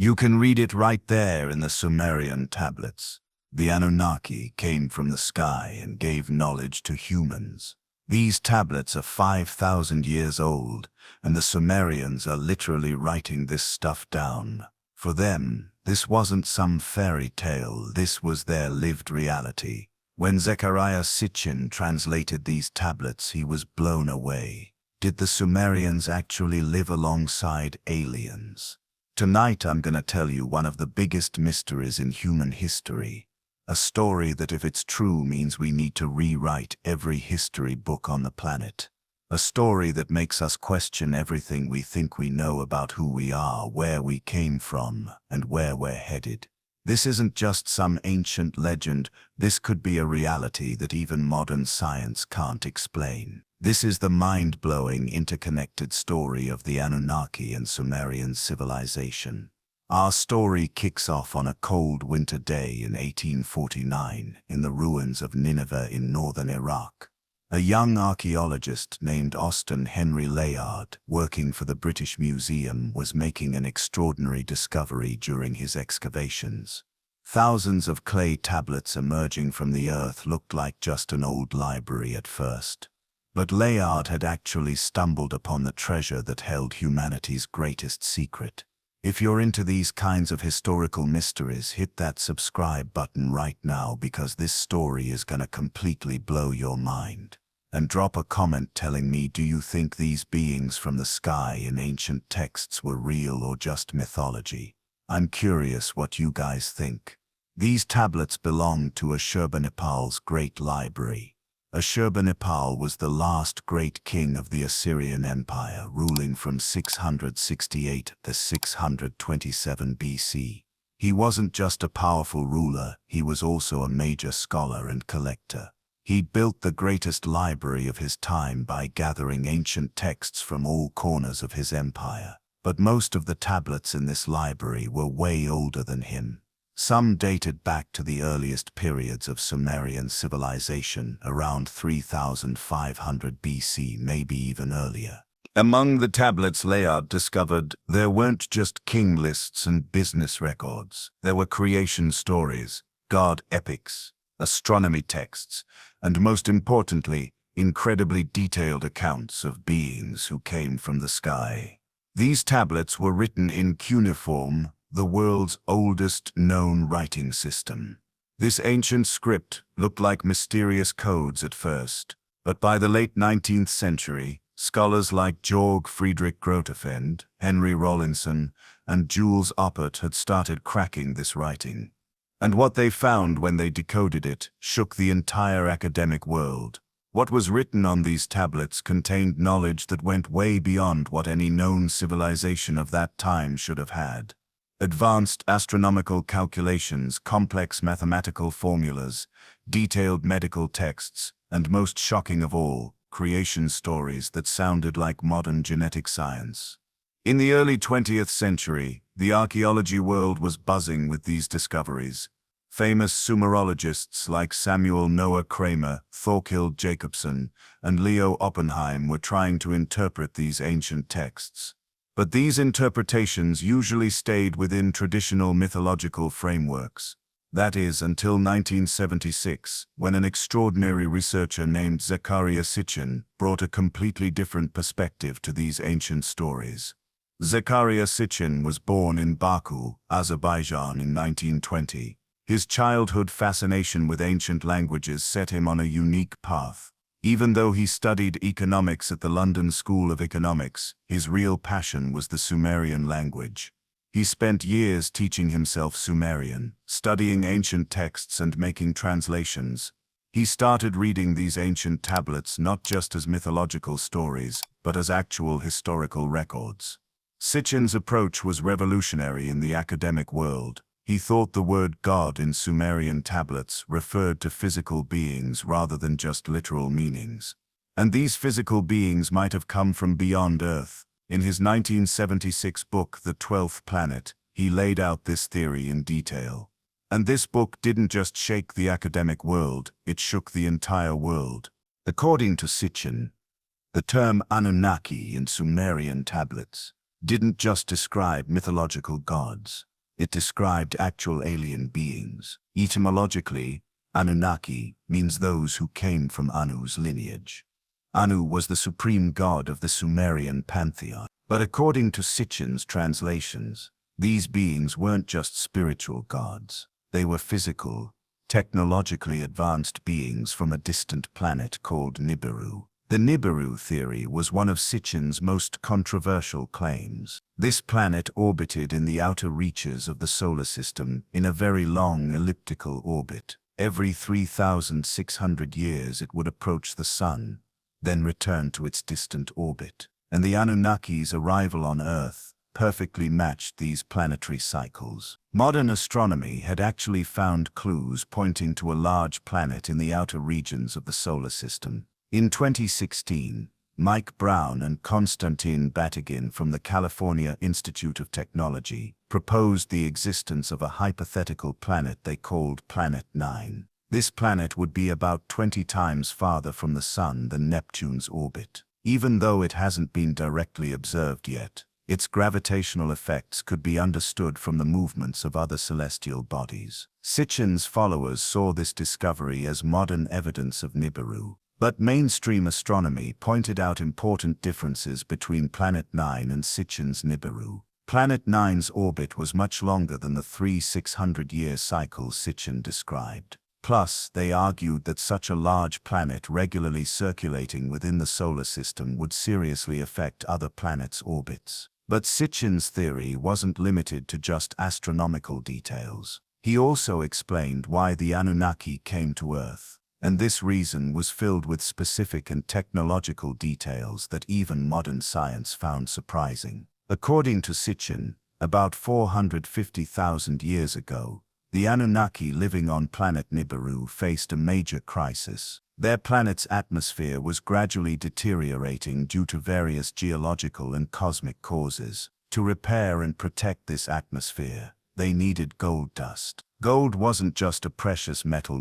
You can read it right there in the Sumerian tablets. The Anunnaki came from the sky and gave knowledge to humans. These tablets are 5,000 years old, and the Sumerians are literally writing this stuff down. For them, this wasn't some fairy tale, this was their lived reality. When Zecharia Sitchin translated these tablets, he was blown away. Did the Sumerians actually live alongside aliens? Tonight I'm gonna tell you one of the biggest mysteries in human history. A story that, if it's true, means we need to rewrite every history book on the planet. A story that makes us question everything we think we know about who we are, where we came from, and where we're headed. This isn't just some ancient legend. This could be a reality that even modern science can't explain. This is the mind-blowing, interconnected story of the Anunnaki and Sumerian civilization. Our story kicks off on a cold winter day in 1849 in the ruins of Nineveh in northern Iraq. A young archaeologist named Austin Henry Layard, working for the British Museum, was making an extraordinary discovery during his excavations. Thousands of clay tablets emerging from the earth looked like just an old library at first. But Layard had actually stumbled upon the treasure that held humanity's greatest secret. If you're into these kinds of historical mysteries, hit that subscribe button right now, because this story is gonna completely blow your mind. And drop a comment telling me, do you think these beings from the sky in ancient texts were real or just mythology? I'm curious what you guys think. These tablets belong to Ashurbanipal's great library. Ashurbanipal was the last great king of the Assyrian Empire, ruling from 668 to 627 BC. He wasn't just a powerful ruler, he was also a major scholar and collector. He built the greatest library of his time by gathering ancient texts from all corners of his empire. But most of the tablets in this library were way older than him. Some dated back to the earliest periods of Sumerian civilization, around 3500 BC, maybe even earlier. Among the tablets Layard discovered, there weren't just king lists and business records. There were creation stories, god epics, astronomy texts, and most importantly, incredibly detailed accounts of beings who came from the sky. These tablets were written in cuneiform, the world's oldest known writing system. This ancient script looked like mysterious codes at first, but by the late 19th century, scholars like Georg Friedrich Grotefend, Henry Rawlinson, and Jules Oppert had started cracking this writing. And what they found when they decoded it shook the entire academic world. What was written on these tablets contained knowledge that went way beyond what any known civilization of that time should have had. Advanced astronomical calculations, complex mathematical formulas, detailed medical texts, and most shocking of all, creation stories that sounded like modern genetic science. In the early 20th century, the archaeology world was buzzing with these discoveries. Famous Sumerologists like Samuel Noah Kramer, Thorkild Jacobson, and Leo Oppenheim were trying to interpret these ancient texts. But these interpretations usually stayed within traditional mythological frameworks. That is, until 1976, when an extraordinary researcher named Zecharia Sitchin brought a completely different perspective to these ancient stories. Zecharia Sitchin was born in Baku, Azerbaijan in 1920. His childhood fascination with ancient languages set him on a unique path. Even though he studied economics at the London School of Economics, his real passion was the Sumerian language. He spent years teaching himself Sumerian, studying ancient texts and making translations. He started reading these ancient tablets not just as mythological stories, but as actual historical records. Sitchin's approach was revolutionary in the academic world. He thought the word God in Sumerian tablets referred to physical beings rather than just literal meanings. And these physical beings might have come from beyond Earth. In his 1976 book, The 12th Planet, he laid out this theory in detail. And this book didn't just shake the academic world, it shook the entire world. According to Sitchin, the term Anunnaki in Sumerian tablets didn't just describe mythological gods. It described actual alien beings. Etymologically, Anunnaki means those who came from Anu's lineage. Anu was the supreme god of the Sumerian pantheon. But according to Sitchin's translations, these beings weren't just spiritual gods. They were physical, technologically advanced beings from a distant planet called Nibiru. The Nibiru theory was one of Sitchin's most controversial claims. This planet orbited in the outer reaches of the solar system in a very long elliptical orbit. Every 3,600 years it would approach the Sun, then return to its distant orbit. And the Anunnaki's arrival on Earth perfectly matched these planetary cycles. Modern astronomy had actually found clues pointing to a large planet in the outer regions of the solar system. In 2016, Mike Brown and Konstantin Batygin from the California Institute of Technology proposed the existence of a hypothetical planet they called Planet 9. This planet would be about 20 times farther from the Sun than Neptune's orbit. Even though it hasn't been directly observed yet, its gravitational effects could be understood from the movements of other celestial bodies. Sitchin's followers saw this discovery as modern evidence of Nibiru. But mainstream astronomy pointed out important differences between Planet 9 and Sitchin's Nibiru. Planet 9's orbit was much longer than the 3,600-year cycle Sitchin described. Plus, they argued that such a large planet regularly circulating within the solar system would seriously affect other planets' orbits. But Sitchin's theory wasn't limited to just astronomical details. He also explained why the Anunnaki came to Earth, and this reason was filled with specific and technological details that even modern science found surprising. According to Sitchin, about 450,000 years ago, the Anunnaki living on planet Nibiru faced a major crisis. Their planet's atmosphere was gradually deteriorating due to various geological and cosmic causes. To repair and protect this atmosphere, they needed gold dust. Gold wasn't just a precious metal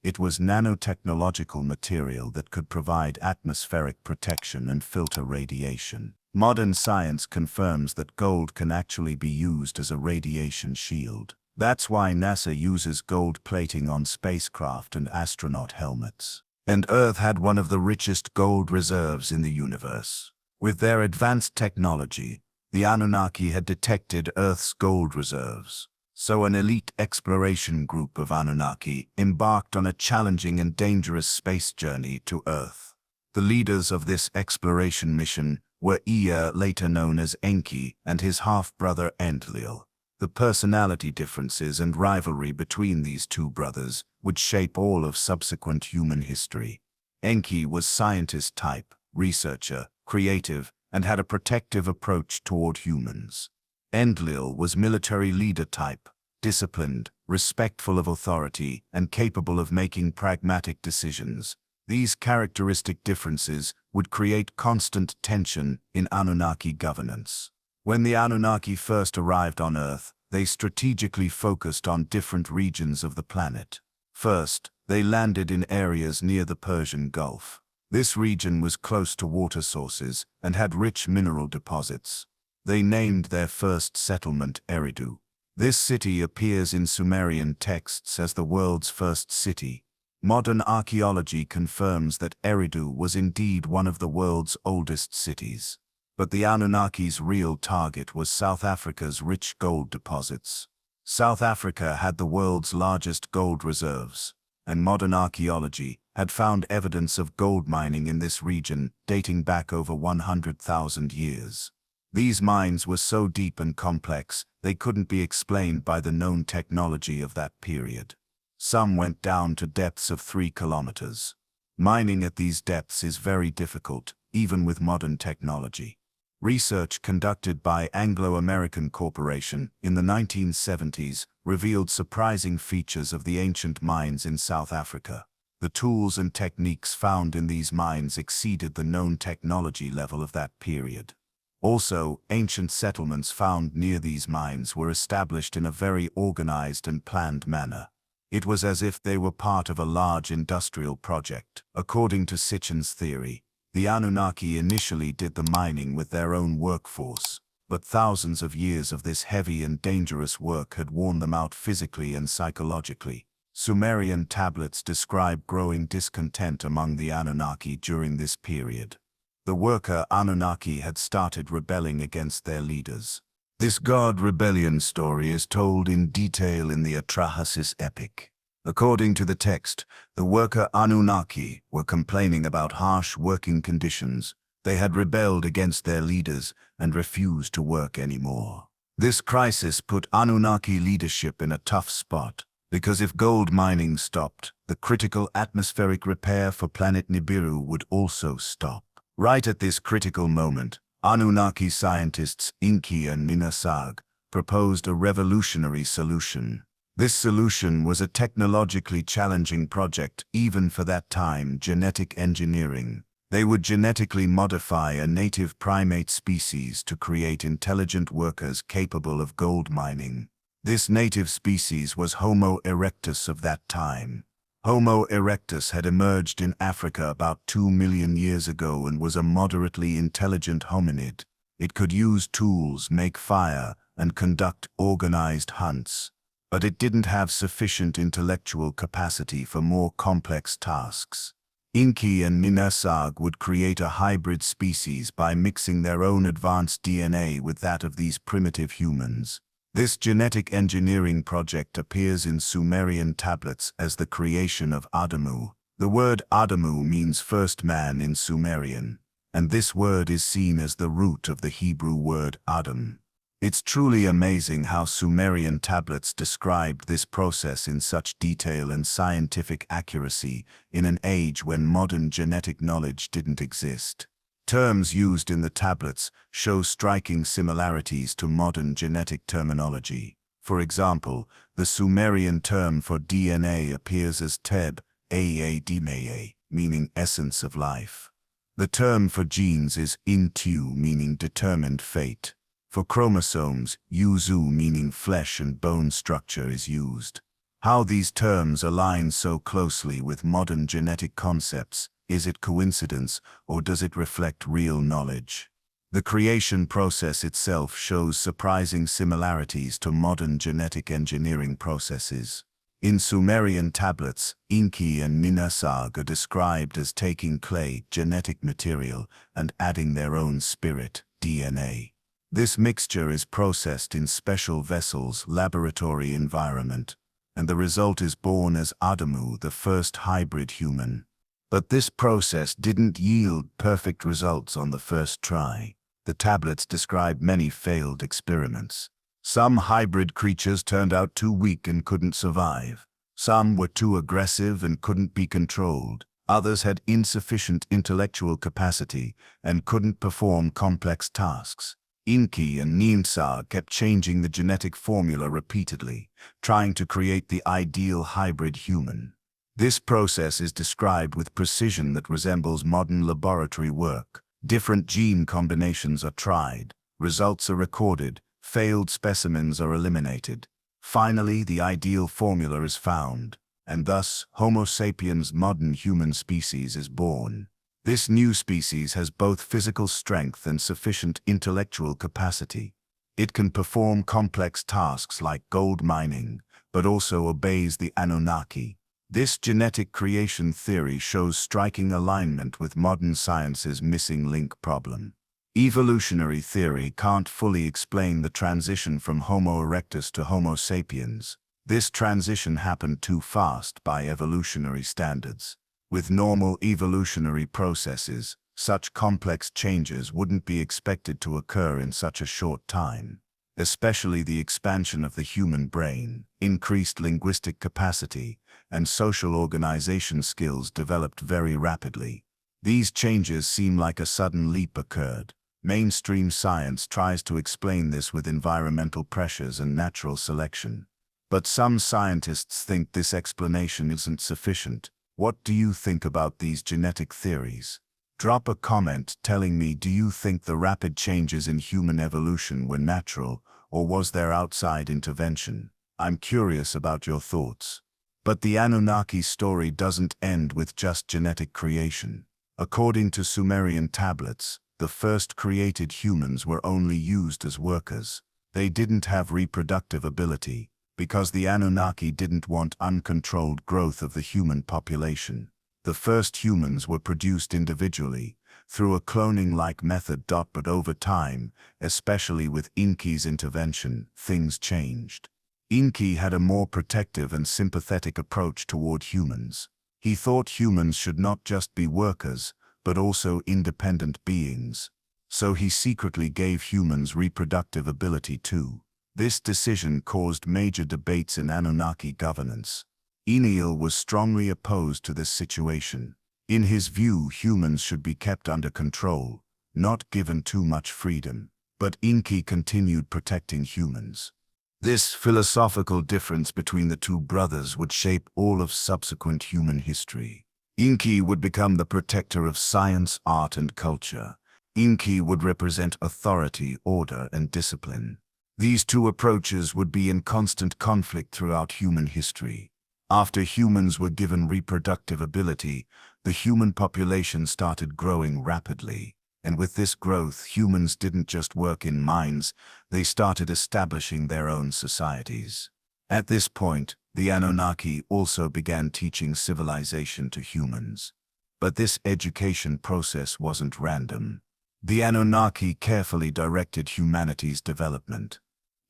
it was nanotechnological material that could provide atmospheric protection and filter radiation. Modern science confirms that gold can actually be used as a radiation shield. That's why NASA uses gold plating on spacecraft and astronaut helmets. And Earth had one of the richest gold reserves in the universe. With their advanced technology, the Anunnaki had detected Earth's gold reserves. So an elite exploration group of Anunnaki embarked on a challenging and dangerous space journey to Earth. The leaders of this exploration mission were Ea, later known as Enki, and his half-brother Enlil. The personality differences and rivalry between these two brothers would shape all of subsequent human history. Enki was scientist type, researcher, creative, and had a protective approach toward humans. Enlil was military leader type, disciplined, respectful of authority, and capable of making pragmatic decisions. These characteristic differences would create constant tension in Anunnaki governance. When the Anunnaki first arrived on Earth, they strategically focused on different regions of the planet. First, they landed in areas near the Persian Gulf. This region was close to water sources and had rich mineral deposits. They named their first settlement Eridu. This city appears in Sumerian texts as the world's first city. Modern archaeology confirms that Eridu was indeed one of the world's oldest cities. But the Anunnaki's real target was South Africa's rich gold deposits. South Africa had the world's largest gold reserves, and modern archaeology had found evidence of gold mining in this region dating back over 100,000 years. These mines were so deep and complex, they couldn't be explained by the known technology of that period. Some went down to depths of 3 kilometers. Mining at these depths is very difficult, even with modern technology. Research conducted by Anglo-American Corporation in the 1970s revealed surprising features of the ancient mines in South Africa. The tools and techniques found in these mines exceeded the known technology level of that period. Also, ancient settlements found near these mines were established in a very organized and planned manner. It was as if they were part of a large industrial project. According to Sitchin's theory, the Anunnaki initially did the mining with their own workforce. But thousands of years of this heavy and dangerous work had worn them out physically and psychologically. Sumerian tablets describe growing discontent among the Anunnaki during this period. The worker Anunnaki had started rebelling against their leaders. This god rebellion story is told in detail in the Atrahasis epic. According to the text, the worker Anunnaki were complaining about harsh working conditions. They had rebelled against their leaders and refused to work anymore. This crisis put Anunnaki leadership in a tough spot, because if gold mining stopped, the critical atmospheric repair for planet Nibiru would also stop. Right at this critical moment, Anunnaki scientists Enki and Ninhursag proposed a revolutionary solution. This solution was a technologically challenging project even for that time: genetic engineering. They would genetically modify a native primate species to create intelligent workers capable of gold mining. This native species was Homo erectus of that time. Homo erectus had emerged in Africa about 2 million years ago and was a moderately intelligent hominid. It could use tools, make fire, and conduct organized hunts. But it didn't have sufficient intellectual capacity for more complex tasks. Enki and Ninhursag would create a hybrid species by mixing their own advanced DNA with that of these primitive humans. This genetic engineering project appears in Sumerian tablets as the creation of Adamu. The word Adamu means first man in Sumerian, and this word is seen as the root of the Hebrew word Adam. It's truly amazing how Sumerian tablets described this process in such detail and scientific accuracy in an age when modern genetic knowledge didn't exist. Terms used in the tablets show striking similarities to modern genetic terminology. For example, the Sumerian term for DNA appears as Teb, Aadmea, meaning essence of life. The term for genes is Intu, meaning determined fate. For chromosomes, Uzu, meaning flesh and bone structure, is used. How these terms align so closely with modern genetic concepts? Is it coincidence, or does it reflect real knowledge? The creation process itself shows surprising similarities to modern genetic engineering processes. In Sumerian tablets, Enki and Ninhursag are described as taking clay, genetic material, and adding their own spirit, DNA. This mixture is processed in special vessels, laboratory environment, and the result is born as Adamu, the first hybrid human. But this process didn't yield perfect results on the first try. The tablets describe many failed experiments. Some hybrid creatures turned out too weak and couldn't survive. Some were too aggressive and couldn't be controlled. Others had insufficient intellectual capacity and couldn't perform complex tasks. Enki and Ninhursag kept changing the genetic formula repeatedly, trying to create the ideal hybrid human. This process is described with precision that resembles modern laboratory work. Different gene combinations are tried, results are recorded, failed specimens are eliminated. Finally, the ideal formula is found, and thus Homo sapiens, modern human species, is born. This new species has both physical strength and sufficient intellectual capacity. It can perform complex tasks like gold mining, but also obeys the Anunnaki. This genetic creation theory shows striking alignment with modern science's missing link problem. Evolutionary theory can't fully explain the transition from Homo erectus to Homo sapiens. This transition happened too fast by evolutionary standards. With normal evolutionary processes, such complex changes wouldn't be expected to occur in such a short time. Especially the expansion of the human brain, increased linguistic capacity, and social organization skills developed very rapidly. These changes seem like a sudden leap occurred. Mainstream science tries to explain this with environmental pressures and natural selection. But some scientists think this explanation isn't sufficient. What do you think about these genetic theories? Drop a comment telling me, do you think the rapid changes in human evolution were natural, or was there outside intervention? I'm curious about your thoughts. But the Anunnaki story doesn't end with just genetic creation. According to Sumerian tablets, the first created humans were only used as workers. They didn't have reproductive ability, because the Anunnaki didn't want uncontrolled growth of the human population. The first humans were produced individually, through a cloning-like method. But over time, especially with Enki's intervention, things changed. Enki had a more protective and sympathetic approach toward humans. He thought humans should not just be workers, but also independent beings. So he secretly gave humans reproductive ability too. This decision caused major debates in Anunnaki governance. Enlil was strongly opposed to this situation. In his view, humans should be kept under control, not given too much freedom. But Enki continued protecting humans. This philosophical difference between the two brothers would shape all of subsequent human history. Enki would become the protector of science, art, and culture. Enki would represent authority, order, and discipline. These two approaches would be in constant conflict throughout human history. After humans were given reproductive ability, the human population started growing rapidly. And with this growth, humans didn't just work in mines, they started establishing their own societies. At this point, the Anunnaki also began teaching civilization to humans. But this education process wasn't random. The Anunnaki carefully directed humanity's development.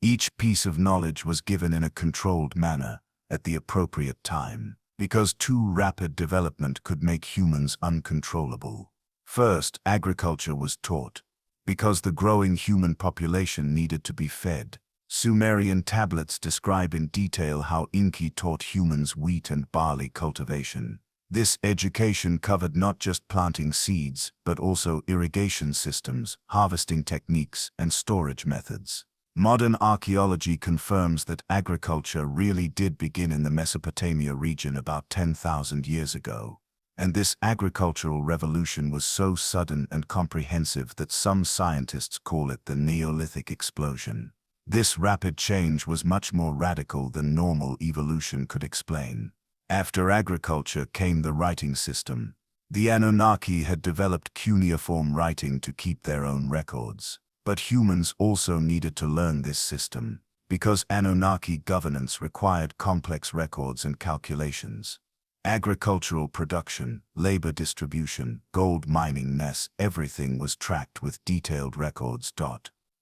Each piece of knowledge was given in a controlled manner, at the appropriate time, because too rapid development could make humans uncontrollable. First, agriculture was taught. Because the growing human population needed to be fed, Sumerian tablets describe in detail how Enki taught humans wheat and barley cultivation. This education covered not just planting seeds, but also irrigation systems, harvesting techniques, and storage methods. Modern archaeology confirms that agriculture really did begin in the Mesopotamia region about 10,000 years ago. And this agricultural revolution was so sudden and comprehensive that some scientists call it the Neolithic explosion. This rapid change was much more radical than normal evolution could explain. After agriculture came the writing system. The Anunnaki had developed cuneiform writing to keep their own records. But humans also needed to learn this system, because Anunnaki governance required complex records and calculations. Agricultural production, labor distribution, gold mining, everything was tracked with detailed records.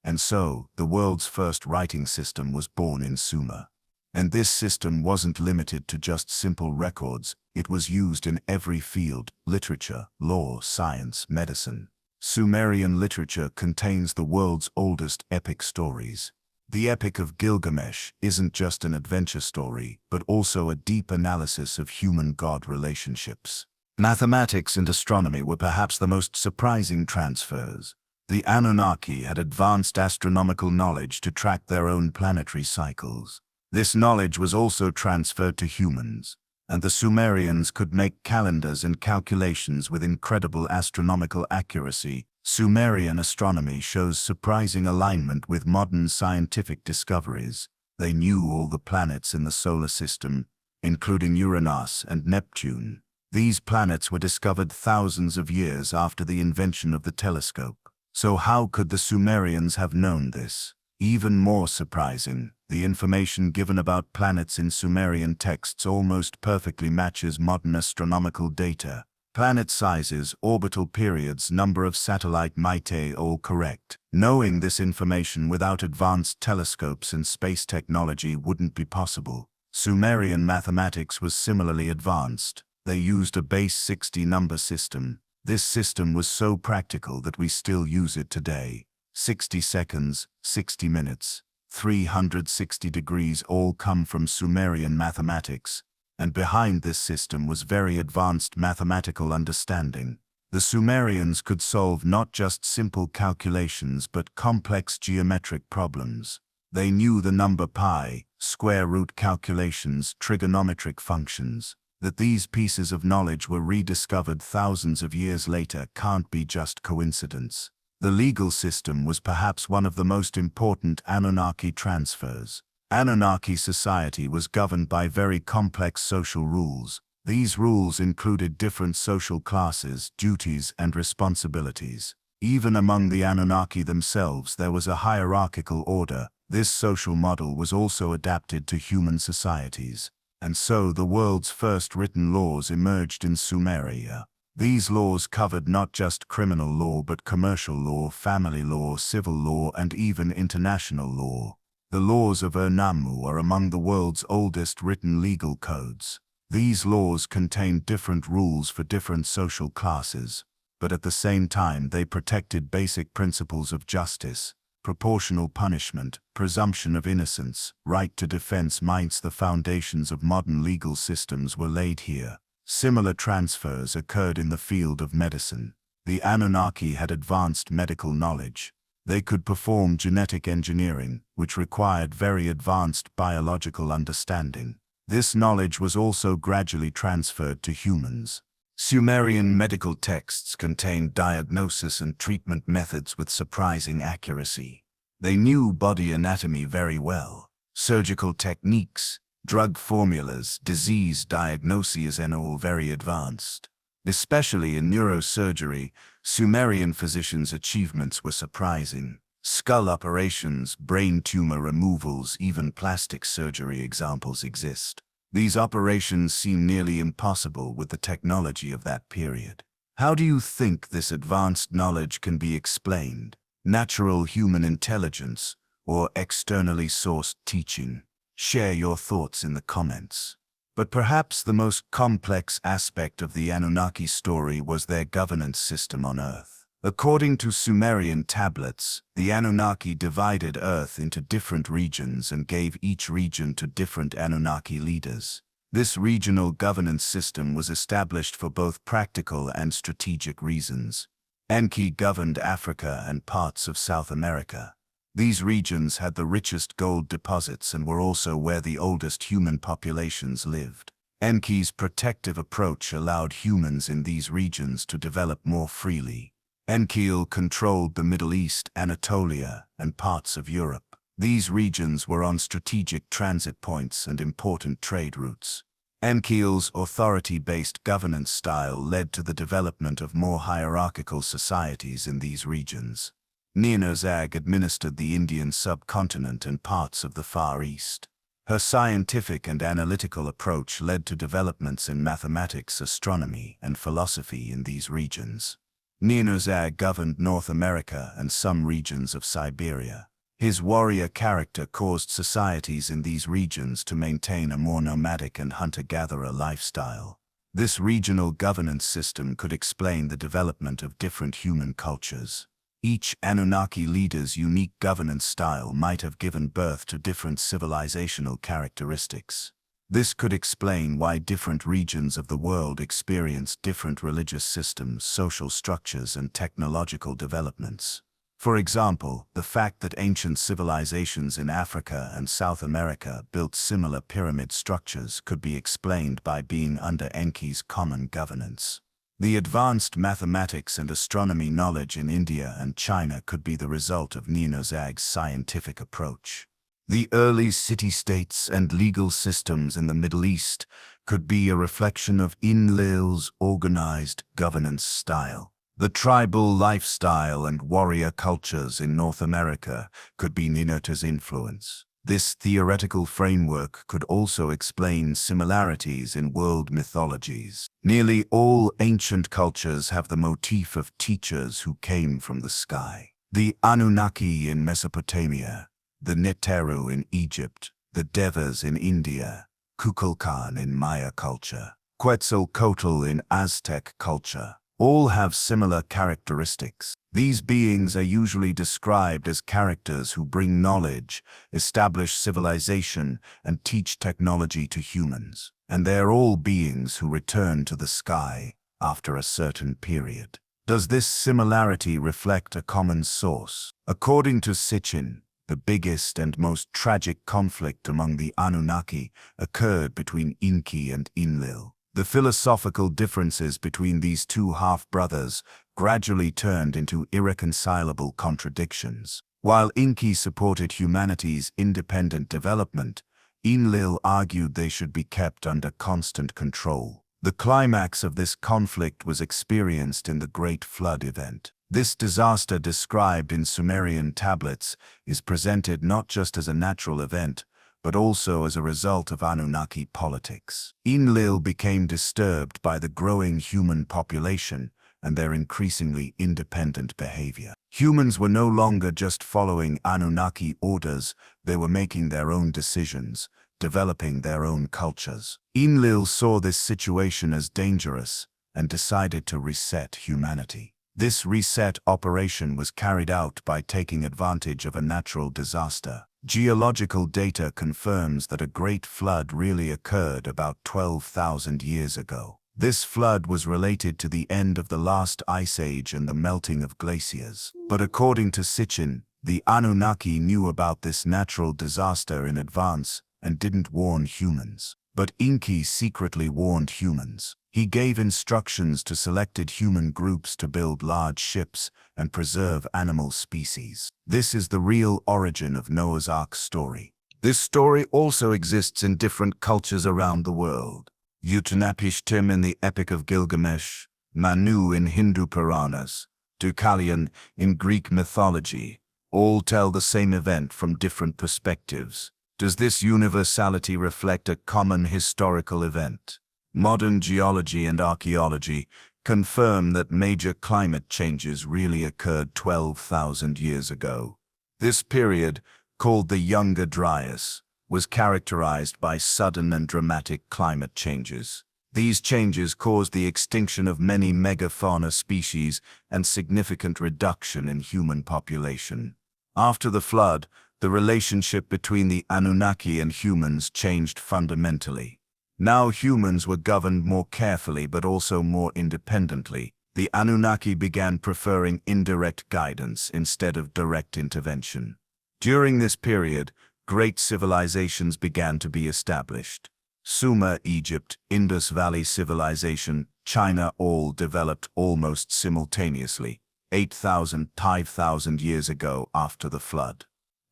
And so, the world's first writing system was born in Sumer. And this system wasn't limited to just simple records, it was used in every field: literature, law, science, medicine. Sumerian literature contains the world's oldest epic stories. The Epic of Gilgamesh isn't just an adventure story, but also a deep analysis of human-god relationships. Mathematics and astronomy were perhaps the most surprising transfers. The Anunnaki had advanced astronomical knowledge to track their own planetary cycles. This knowledge was also transferred to humans, and the Sumerians could make calendars and calculations with incredible astronomical accuracy. Sumerian astronomy shows surprising alignment with modern scientific discoveries. They knew all the planets in the solar system, including Uranus and Neptune. These planets were discovered thousands of years after the invention of the telescope. So how could the Sumerians have known this? Even more surprising, the information given about planets in Sumerian texts almost perfectly matches modern astronomical data. Planet sizes, orbital periods, number of satellite mytae, all correct. Knowing this information without advanced telescopes and space technology wouldn't be possible. Sumerian mathematics was similarly advanced. They used a base 60 number system. This system was so practical that we still use it today. 60 seconds, 60 minutes, 360 degrees all come from Sumerian mathematics, and behind this system was very advanced mathematical understanding. The Sumerians could solve not just simple calculations but complex geometric problems. They knew the number pi, square root calculations, trigonometric functions. That these pieces of knowledge were rediscovered thousands of years later can't be just coincidence. The legal system was perhaps one of the most important Anunnaki transfers. Anunnaki society was governed by very complex social rules. These rules included different social classes, duties, and responsibilities. Even among the Anunnaki themselves there was a hierarchical order. This social model was also adapted to human societies, and so the world's first written laws emerged in Sumeria. These laws covered not just criminal law but commercial law, family law, civil law, and even international law. The laws of Ur-Nammu are among the world's oldest written legal codes. These laws contained different rules for different social classes, but at the same time they protected basic principles of justice, proportional punishment, presumption of innocence, right to defense. The foundations of modern legal systems were laid here. Similar transfers occurred in the field of medicine. The Anunnaki had advanced medical knowledge. They could perform genetic engineering, which required very advanced biological understanding. This knowledge was also gradually transferred to humans. Sumerian medical texts contained diagnosis and treatment methods with surprising accuracy. They knew body anatomy very well. Surgical techniques, drug formulas, disease diagnoses, and all very advanced. Especially in neurosurgery, Sumerian physicians' achievements were surprising. Skull operations, brain tumor removals, even plastic surgery examples exist. These operations seem nearly impossible with the technology of that period. How do you think this advanced knowledge can be explained? Natural human intelligence or externally sourced teaching? Share your thoughts in the comments. But perhaps the most complex aspect of the Anunnaki story was their governance system on Earth. According to Sumerian tablets, the Anunnaki divided Earth into different regions and gave each region to different Anunnaki leaders. This regional governance system was established for both practical and strategic reasons. Enki governed Africa and parts of South America. These regions had the richest gold deposits and were also where the oldest human populations lived. Enki's protective approach allowed humans in these regions to develop more freely. Enki controlled the Middle East, Anatolia, and parts of Europe. These regions were on strategic transit points and important trade routes. Enki's authority-based governance style led to the development of more hierarchical societies in these regions. Ninhursag administered the Indian subcontinent and parts of the Far East. Her scientific and analytical approach led to developments in mathematics, astronomy, and philosophy in these regions. Ninhursag governed North America and some regions of Siberia. His warrior character caused societies in these regions to maintain a more nomadic and hunter-gatherer lifestyle. This regional governance system could explain the development of different human cultures. Each Anunnaki leader's unique governance style might have given birth to different civilizational characteristics. This could explain why different regions of the world experienced different religious systems, social structures, and technological developments. For example, the fact that ancient civilizations in Africa and South America built similar pyramid structures could be explained by being under Enki's common governance. The advanced mathematics and astronomy knowledge in India and China could be the result of Ninhursag's scientific approach. The early city-states and legal systems in the Middle East could be a reflection of Enlil's organized governance style. The tribal lifestyle and warrior cultures in North America could be Ninhursag's influence. This theoretical framework could also explain similarities in world mythologies. Nearly all ancient cultures have the motif of teachers who came from the sky. The Anunnaki in Mesopotamia, the Neteru in Egypt, the Devas in India, Kukulkan in Maya culture, Quetzalcoatl in Aztec culture, all have similar characteristics. These beings are usually described as characters who bring knowledge, establish civilization, and teach technology to humans. And they are all beings who return to the sky after a certain period. Does this similarity reflect a common source? According to Sitchin, the biggest and most tragic conflict among the Anunnaki occurred between Enki and Enlil. The philosophical differences between these two half-brothers gradually turned into irreconcilable contradictions. While Enki supported humanity's independent development, Enlil argued they should be kept under constant control. The climax of this conflict was experienced in the Great Flood event. This disaster described in Sumerian tablets is presented not just as a natural event, but also as a result of Anunnaki politics. Enlil became disturbed by the growing human population and their increasingly independent behavior. Humans were no longer just following Anunnaki orders, they were making their own decisions, developing their own cultures. Enlil saw this situation as dangerous and decided to reset humanity. This reset operation was carried out by taking advantage of a natural disaster. Geological data confirms that a great flood really occurred about 12,000 years ago. This flood was related to the end of the last ice age and the melting of glaciers. But according to Sitchin, the Anunnaki knew about this natural disaster in advance and didn't warn humans. But Enki secretly warned humans. He gave instructions to selected human groups to build large ships and preserve animal species. This is the real origin of Noah's Ark story. This story also exists in different cultures around the world. Utnapishtim in the Epic of Gilgamesh, Manu in Hindu Puranas, Deucalion in Greek mythology, all tell the same event from different perspectives. Does this universality reflect a common historical event? Modern geology and archaeology confirm that major climate changes really occurred 12,000 years ago. This period, called the Younger Dryas, was characterized by sudden and dramatic climate changes. These changes caused the extinction of many megafauna species and significant reduction in human population. After the flood, the relationship between the Anunnaki and humans changed fundamentally. Now humans were governed more carefully but also more independently. The Anunnaki began preferring indirect guidance instead of direct intervention. During this period, great civilizations began to be established. Sumer, Egypt, Indus Valley Civilization, China all developed almost simultaneously, 5,000 years ago after the flood.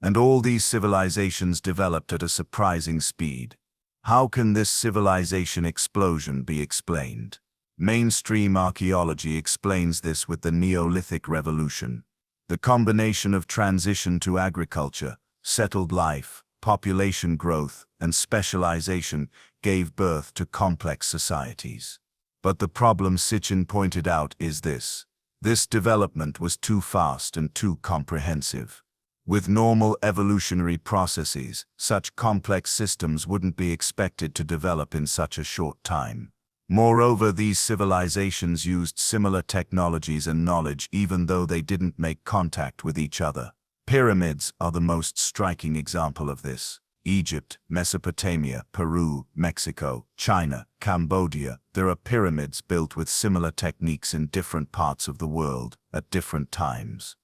And all these civilizations developed at a surprising speed. How can this civilization explosion be explained? Mainstream archaeology explains this with the Neolithic Revolution. The combination of transition to agriculture, settled life, population growth, and specialization gave birth to complex societies. But the problem Sitchin pointed out is this. This development was too fast and too comprehensive. With normal evolutionary processes, such complex systems wouldn't be expected to develop in such a short time. Moreover, these civilizations used similar technologies and knowledge even though they didn't make contact with each other. Pyramids are the most striking example of this. Egypt, Mesopotamia, Peru, Mexico, China, Cambodia, there are pyramids built with similar techniques in different parts of the world at different times.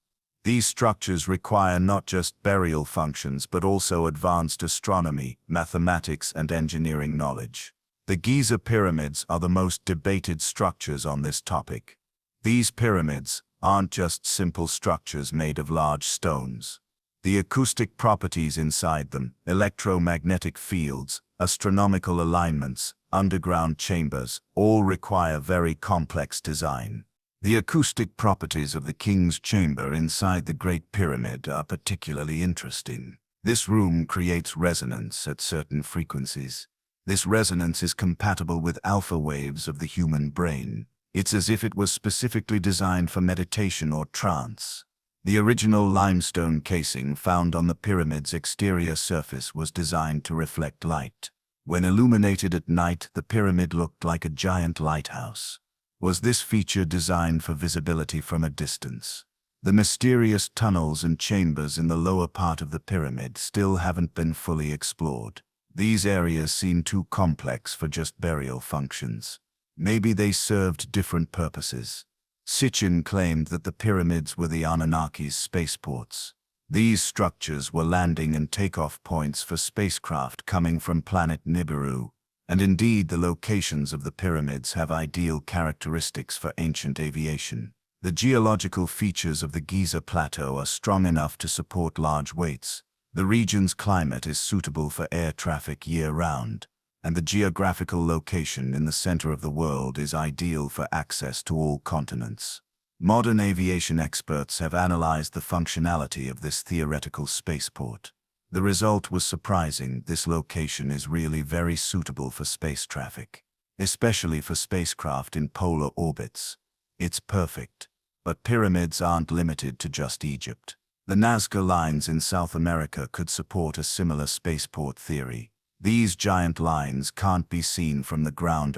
These structures require not just burial functions but also advanced astronomy, mathematics, and engineering knowledge. The Giza pyramids are the most debated structures on this topic. These pyramids aren't just simple structures made of large stones. The acoustic properties inside them, electromagnetic fields, astronomical alignments, underground chambers, all require very complex design. The acoustic properties of the king's chamber inside the Great Pyramid are particularly interesting. This room creates resonance at certain frequencies. This resonance is compatible with alpha waves of the human brain. It's as if it was specifically designed for meditation or trance. The original limestone casing found on the pyramid's exterior surface was designed to reflect light. When illuminated at night, the pyramid looked like a giant lighthouse. Was this feature designed for visibility from a distance? The mysterious tunnels and chambers in the lower part of the pyramid still haven't been fully explored. These areas seem too complex for just burial functions. Maybe they served different purposes. Sitchin claimed that the pyramids were the Anunnaki's spaceports. These structures were landing and takeoff points for spacecraft coming from planet Nibiru. And indeed, the locations of the pyramids have ideal characteristics for ancient aviation. The geological features of the Giza Plateau are strong enough to support large weights. The region's climate is suitable for air traffic year-round, and the geographical location in the center of the world is ideal for access to all continents. Modern aviation experts have analyzed the functionality of this theoretical spaceport. The result was surprising. This location is really very suitable for space traffic, especially for spacecraft in polar orbits. It's perfect. But pyramids aren't limited to just Egypt. The Nazca lines in South America could support a similar spaceport theory. These giant lines can't be seen from the ground.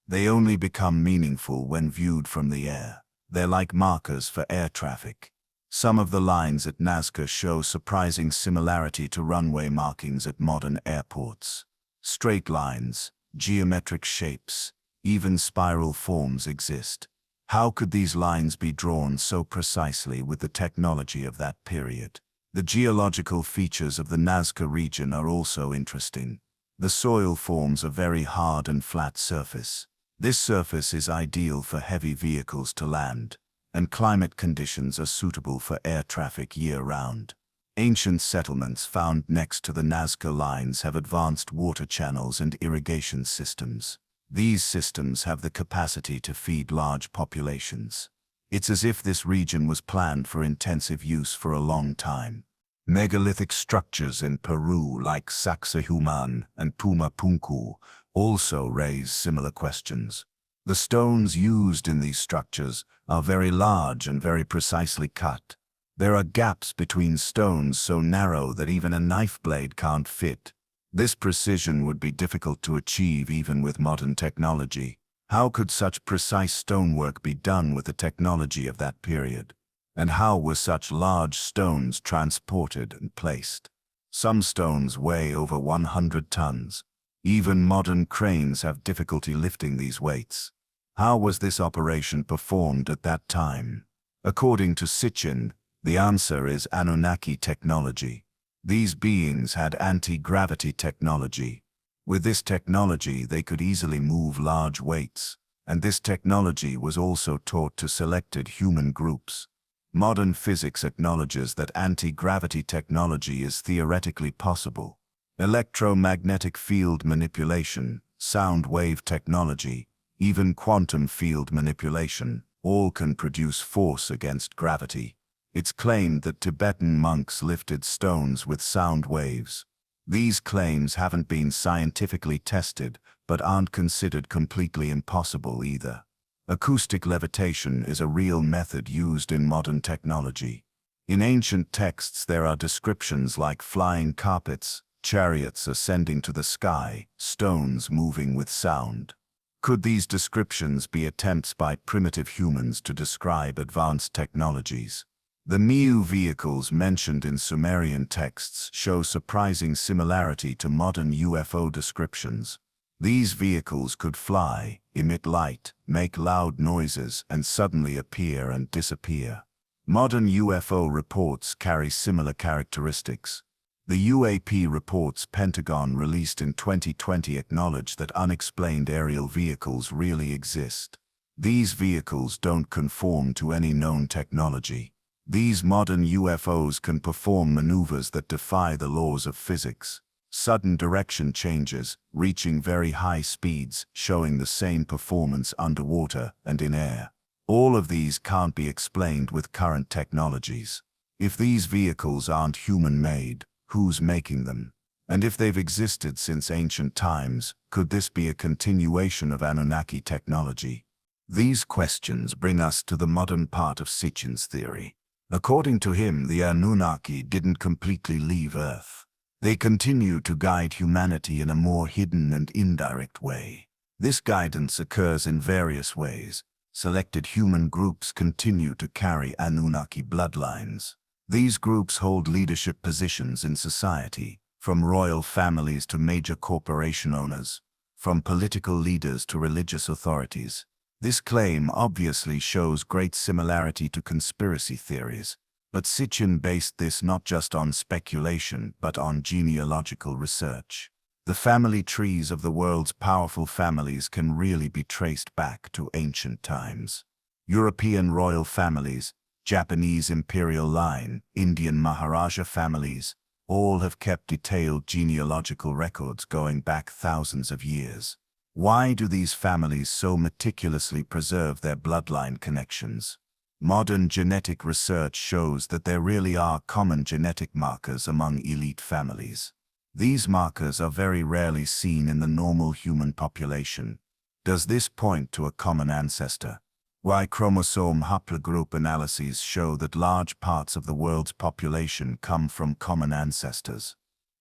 They only become meaningful when viewed from the air. They're like markers for air traffic. Some of the lines at Nazca show surprising similarity to runway markings at modern airports. Straight lines, geometric shapes, even spiral forms exist. How could these lines be drawn so precisely with the technology of that period? The geological features of the Nazca region are also interesting. The soil forms a very hard and flat surface. This surface is ideal for heavy vehicles to land, and climate conditions are suitable for air traffic year-round. Ancient settlements found next to the Nazca lines have advanced water channels and irrigation systems. These systems have the capacity to feed large populations. It's as if this region was planned for intensive use for a long time. Megalithic structures in Peru like Sacsayhuaman and Pumapunku also raise similar questions. The stones used in these structures are very large and very precisely cut. There are gaps between stones so narrow that even a knife blade can't fit. This precision would be difficult to achieve even with modern technology. How could such precise stonework be done with the technology of that period? And how were such large stones transported and placed? Some stones weigh over 100 tons. Even modern cranes have difficulty lifting these weights. How was this operation performed at that time? According to Sitchin, the answer is Anunnaki technology. These beings had anti-gravity technology. With this technology, they could easily move large weights, and this technology was also taught to selected human groups. Modern physics acknowledges that anti-gravity technology is theoretically possible. Electromagnetic field manipulation, sound wave technology, even quantum field manipulation, all can produce force against gravity. It's claimed that Tibetan monks lifted stones with sound waves. These claims haven't been scientifically tested, but aren't considered completely impossible either. Acoustic levitation is a real method used in modern technology. In ancient texts there are descriptions like flying carpets, chariots ascending to the sky, stones moving with sound. Could these descriptions be attempts by primitive humans to describe advanced technologies? The Miu vehicles mentioned in Sumerian texts show surprising similarity to modern UFO descriptions. These vehicles could fly, emit light, make loud noises, and suddenly appear and disappear. Modern UFO reports carry similar characteristics. The UAP reports Pentagon released in 2020 acknowledge that unexplained aerial vehicles really exist. These vehicles don't conform to any known technology. These modern UFOs can perform maneuvers that defy the laws of physics. Sudden direction changes, reaching very high speeds, showing the same performance underwater and in air. All of these can't be explained with current technologies. If these vehicles aren't human-made, who's making them? And if they've existed since ancient times, could this be a continuation of Anunnaki technology? These questions bring us to the modern part of Sitchin's theory. According to him, the Anunnaki didn't completely leave Earth. They continue to guide humanity in a more hidden and indirect way. This guidance occurs in various ways. Selected human groups continue to carry Anunnaki bloodlines. These groups hold leadership positions in society, from royal families to major corporation owners, from political leaders to religious authorities. This claim obviously shows great similarity to conspiracy theories, but Sitchin based this not just on speculation but on genealogical research. The family trees of the world's powerful families can really be traced back to ancient times. European royal families, Japanese imperial line, Indian Maharaja families, all have kept detailed genealogical records going back thousands of years. Why do these families so meticulously preserve their bloodline connections? Modern genetic research shows that there really are common genetic markers among elite families. These markers are very rarely seen in the normal human population. Does this point to a common ancestor? Y chromosome haplogroup analyses show that large parts of the world's population come from common ancestors.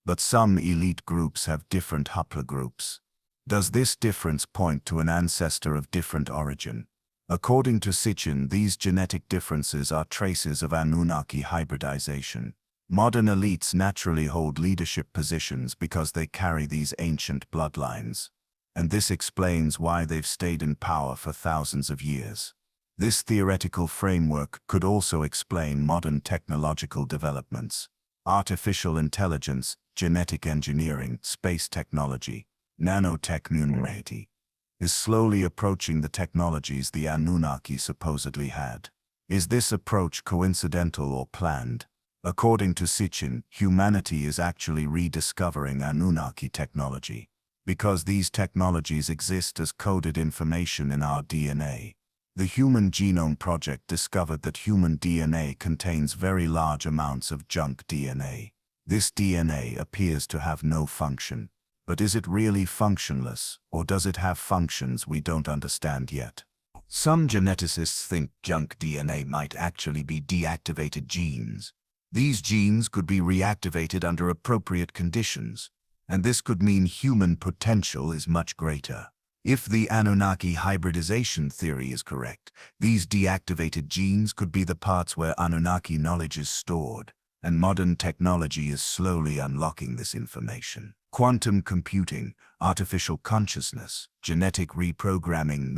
But some elite groups have different haplogroups. Does this difference point to an ancestor of different origin? According to Sitchin, these genetic differences are traces of Anunnaki hybridization. Modern elites naturally hold leadership positions because they carry these ancient bloodlines. And this explains why they've stayed in power for thousands of years. This theoretical framework could also explain modern technological developments. Artificial intelligence, genetic engineering, space technology, nanotechnology is slowly approaching the technologies the Anunnaki supposedly had. Is this approach coincidental or planned? According to Sitchin, humanity is actually rediscovering Anunnaki technology, because these technologies exist as coded information in our DNA. The Human Genome Project discovered that human DNA contains very large amounts of junk DNA. This DNA appears to have no function. But is it really functionless, or does it have functions we don't understand yet? Some geneticists think junk DNA might actually be deactivated genes. These genes could be reactivated under appropriate conditions, and this could mean human potential is much greater. If the Anunnaki hybridization theory is correct, these deactivated genes could be the parts where Anunnaki knowledge is stored, and modern technology is slowly unlocking this information. Quantum computing, artificial consciousness, genetic reprogramming,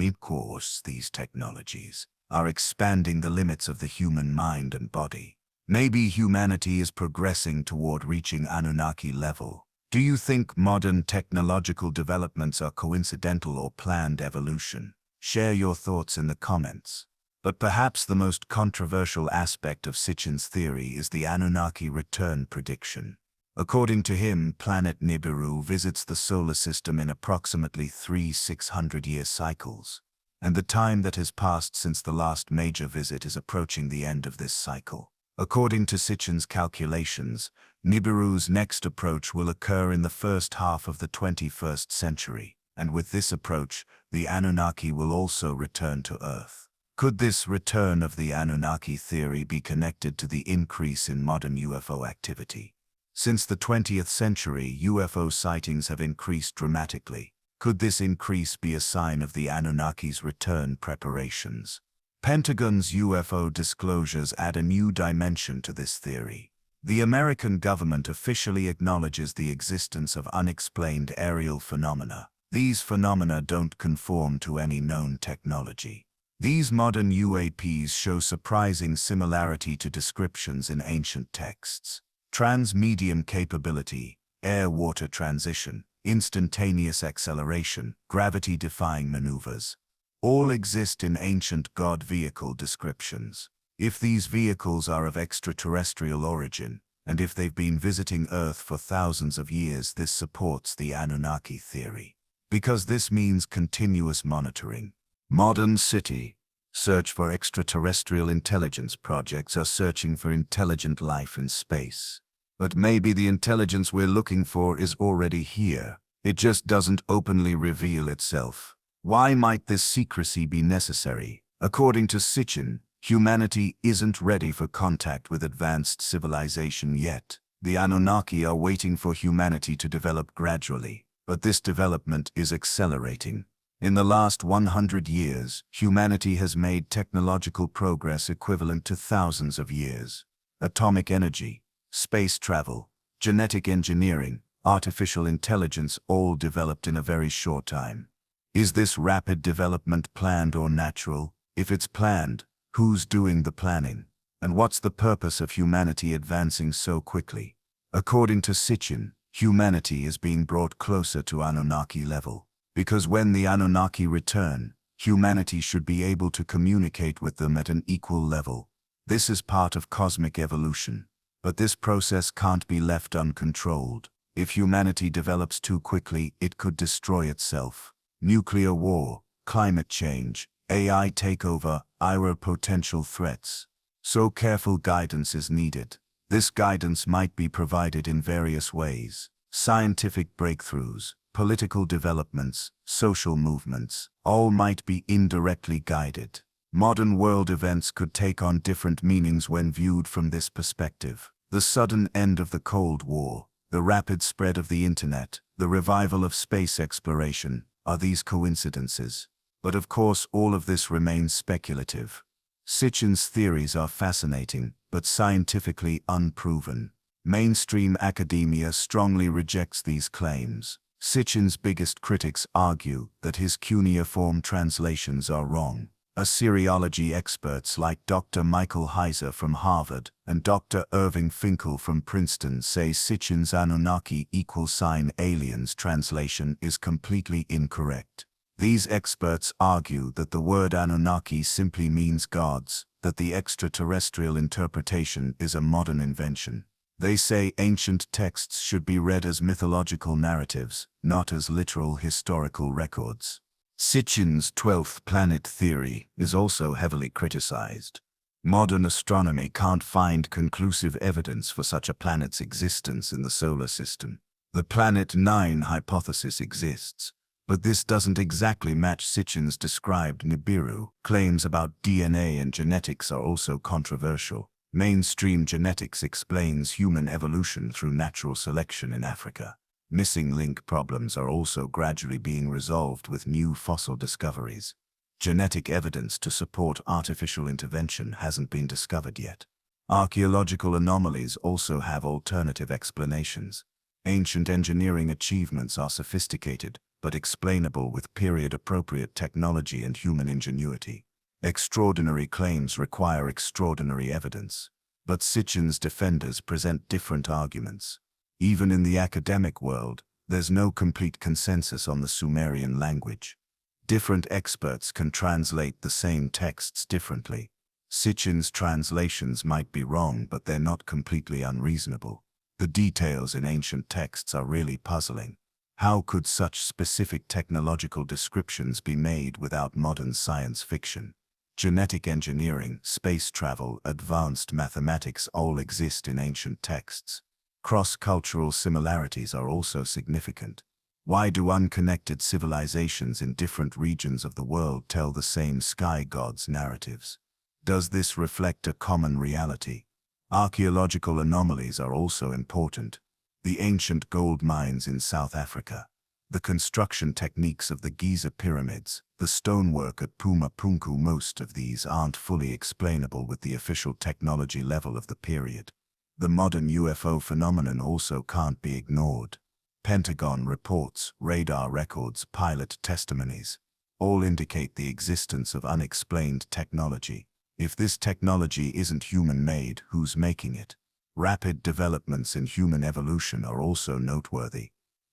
these technologies are expanding the limits of the human mind and body. Maybe humanity is progressing toward reaching Anunnaki level. Do you think modern technological developments are coincidental or planned evolution? Share your thoughts in the comments. But perhaps the most controversial aspect of Sitchin's theory is the Anunnaki return prediction. According to him, planet Nibiru visits the solar system in approximately 600-year cycles, and the time that has passed since the last major visit is approaching the end of this cycle. According to Sitchin's calculations, Nibiru's next approach will occur in the first half of the 21st century, and with this approach, the Anunnaki will also return to Earth. Could this return of the Anunnaki theory be connected to the increase in modern UFO activity? Since the 20th century, UFO sightings have increased dramatically. Could this increase be a sign of the Anunnaki's return preparations? Pentagon's UFO disclosures add a new dimension to this theory. The American government officially acknowledges the existence of unexplained aerial phenomena. These phenomena don't conform to any known technology. These modern UAPs show surprising similarity to descriptions in ancient texts. Transmedium capability, air-water transition, instantaneous acceleration, gravity-defying maneuvers, all exist in ancient god vehicle descriptions. If these vehicles are of extraterrestrial origin, and if they've been visiting Earth for thousands of years, this supports the Anunnaki theory, because this means continuous monitoring. Modern city search for extraterrestrial intelligence projects are searching for intelligent life in space. But maybe the intelligence we're looking for is already here. It just doesn't openly reveal itself. Why might this secrecy be necessary? According to Sitchin, humanity isn't ready for contact with advanced civilization yet. The Anunnaki are waiting for humanity to develop gradually, but this development is accelerating. In the last 100 years, humanity has made technological progress equivalent to thousands of years. Atomic energy, space travel, genetic engineering, artificial intelligence all developed in a very short time. Is this rapid development planned or natural? If it's planned, who's doing the planning? And what's the purpose of humanity advancing so quickly? According to Sitchin, humanity is being brought closer to Anunnaki level. Because when the Anunnaki return, humanity should be able to communicate with them at an equal level. This is part of cosmic evolution. But this process can't be left uncontrolled. If humanity develops too quickly, it could destroy itself. Nuclear war, climate change, AI takeover, IRA potential threats. So careful guidance is needed. This guidance might be provided in various ways. Scientific breakthroughs, political developments, social movements, all might be indirectly guided. Modern world events could take on different meanings when viewed from this perspective. The sudden end of the Cold War, the rapid spread of the internet, the revival of space exploration, are these coincidences? But of course all of this remains speculative. Sitchin's theories are fascinating, but scientifically unproven. Mainstream academia strongly rejects these claims. Sitchin's biggest critics argue that his cuneiform translations are wrong. Assyriology experts like Dr. Michael Heiser from Harvard and Dr. Irving Finkel from Princeton say Sitchin's Anunnaki = aliens translation is completely incorrect. These experts argue that the word Anunnaki simply means gods, that the extraterrestrial interpretation is a modern invention. They say ancient texts should be read as mythological narratives, not as literal historical records. Sitchin's 12th planet theory is also heavily criticized. Modern astronomy can't find conclusive evidence for such a planet's existence in the solar system. The Planet 9 hypothesis exists, but this doesn't exactly match Sitchin's described Nibiru. Claims about DNA and genetics are also controversial. Mainstream genetics explains human evolution through natural selection in Africa. Missing link problems are also gradually being resolved with new fossil discoveries. Genetic evidence to support artificial intervention hasn't been discovered yet. Archaeological anomalies also have alternative explanations. Ancient engineering achievements are sophisticated, but explainable with period-appropriate technology and human ingenuity. Extraordinary claims require extraordinary evidence. But Sitchin's defenders present different arguments. Even in the academic world, there's no complete consensus on the Sumerian language. Different experts can translate the same texts differently. Sitchin's translations might be wrong, but they're not completely unreasonable. The details in ancient texts are really puzzling. How could such specific technological descriptions be made without modern science fiction? Genetic engineering, space travel, advanced mathematics all exist in ancient texts. Cross-cultural similarities are also significant. Why do unconnected civilizations in different regions of the world tell the same sky gods' narratives? Does this reflect a common reality? Archaeological anomalies are also important. The ancient gold mines in South Africa, the construction techniques of the Giza pyramids, the stonework at Puma Punku, most of these aren't fully explainable with the official technology level of the period. The modern UFO phenomenon also can't be ignored. Pentagon reports, radar records, pilot testimonies all indicate the existence of unexplained technology. If this technology isn't human-made, who's making it? Rapid developments in human evolution are also noteworthy.